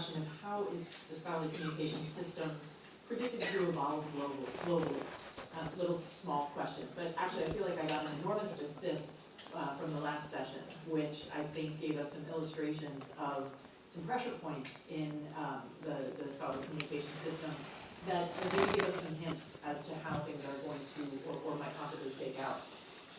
question of how is the scholarly communication system predicted to evolve globally? Little small question, but actually I feel like I got an enormous assist from the last session, which I think gave us some illustrations of some pressure points in the scholarly communication system that maybe give us some hints as to how things are going to or might possibly shake out.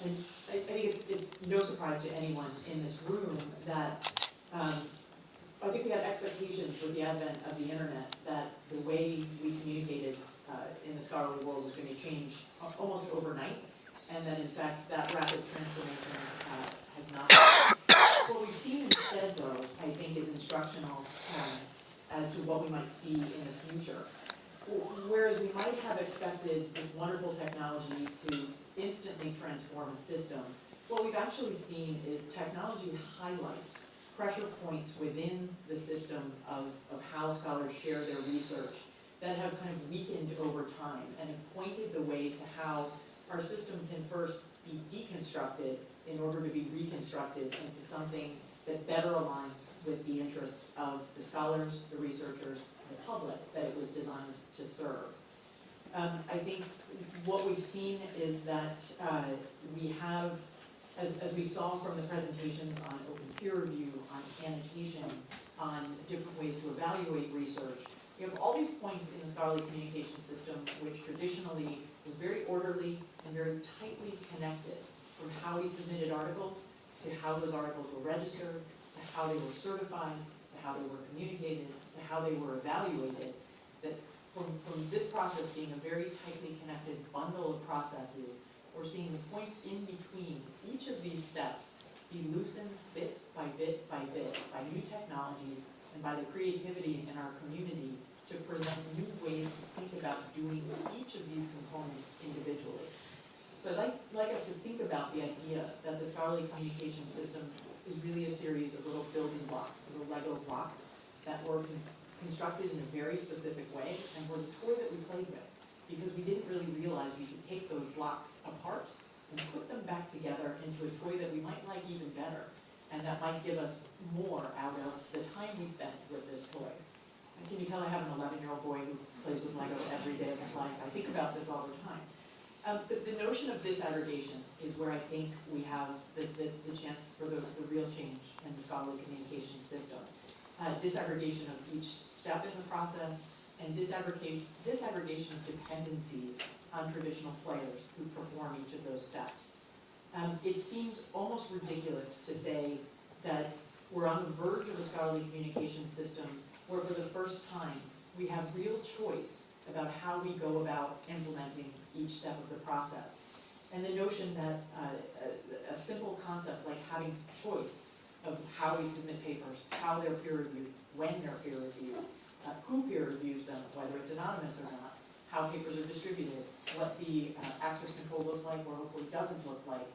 And I think it's no surprise to anyone in this room that I think we had expectations with the advent of the internet that the way we communicated in the scholarly world was going to change almost overnight, and that in fact that rapid transformation has not. What we've seen instead, though, I think, is instructional as to what we might see in the future. Whereas we might have expected this wonderful technology to instantly transform a system, what we've actually seen is technology highlight pressure points within the system of how scholars share their research that have kind of weakened over time and have pointed the way to how our system can first be deconstructed in order to be reconstructed into something that better aligns with the interests of the scholars, the researchers, and the public that it was designed to serve. I think what we've seen is that we have, as we saw from the presentations on open peer review, on annotation, on different ways to evaluate research, we have all these points in the scholarly communication system which traditionally was very orderly and very tightly connected, from how we submitted articles, to how those articles were registered, to how they were certified, to how they were communicated, to how they were evaluated, that from this process being a very tightly connected bundle of processes, we're seeing the points in between each of these steps be loosened bit by bit by bit by new technologies and by the creativity in our community to present new ways to think about doing each of these components individually. So I'd like us to think about the idea that the scholarly communication system is really a series of little building blocks, little Lego blocks that were constructed in a very specific way and were the toy that we played with, because we didn't really realize we could take those blocks apart and put them back together into a toy that we might like even better, and that might give us more out of the time we spent with this toy. And can you tell I have an 11-year-old boy who plays with Lego every day of his life? I think about this all the time. The notion of disaggregation is where I think we have the chance for the real change in the scholarly communication system. Disaggregation of each step in the process, and disaggregation of dependencies on traditional players who perform each of those steps. It seems almost ridiculous to say that we're on the verge of a scholarly communication system where for the first time we have real choice about how we go about implementing each step of the process. And the notion that a simple concept like having choice of how we submit papers, how they're peer reviewed, when they're peer reviewed, who peer reviews them, whether it's anonymous or not, how papers are distributed, what the access control looks like or hopefully doesn't look like.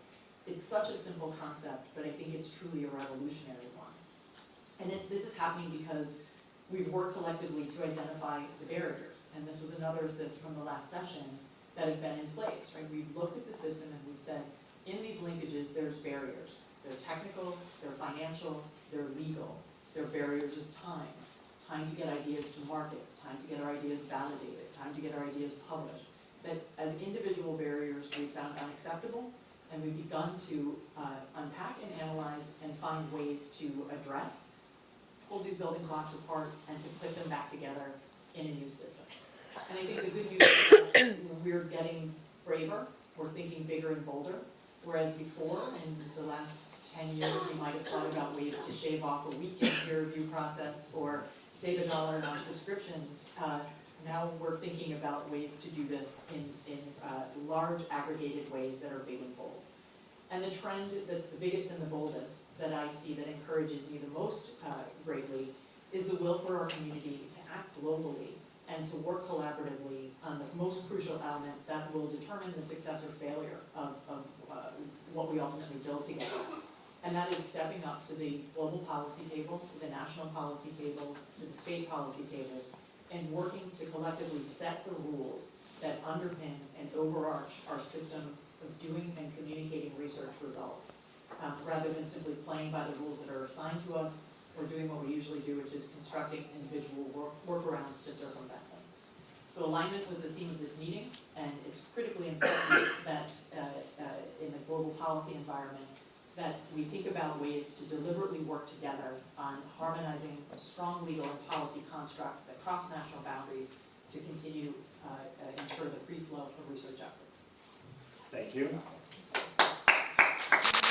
It's such a simple concept, but I think it's truly a revolutionary one. And this is happening because we've worked collectively to identify the barriers. And this was another assist from the last session that have been in place, right? We've looked at the system and we've said, in these linkages, there's barriers. They're technical, they're financial, they're legal. They're barriers of time. Time to get ideas to market, time to get our ideas validated, time to get our ideas published. That as individual barriers we've found unacceptable, and we've begun to unpack and analyze and find ways to address, pull these building blocks apart, and to put them back together in a new system. And I think the good news is that we're getting braver, we're thinking bigger and bolder, whereas before, in the last 10 years, we might have thought about ways to shave off a week in peer review process or save $1 on subscriptions. Now we're thinking about ways to do this in large aggregated ways that are big and bold. And the trend that's the biggest and the boldest that I see that encourages me the most greatly is the will for our community to act globally and to work collaboratively on the most crucial element that will determine the success or failure of what we ultimately build together. And that is stepping up to the global policy table, to the national policy tables, to the state policy tables, and working to collectively set the rules that underpin and overarch our system of doing and communicating research results, rather than simply playing by the rules that are assigned to us or doing what we usually do, which is constructing individual workarounds to circumvent them. So alignment was the theme of this meeting, and it's critically important that in the global policy environment, that we think about ways to deliberately work together on harmonizing strong legal and policy constructs that cross national boundaries to continue ensure the free flow of research efforts. Thank you.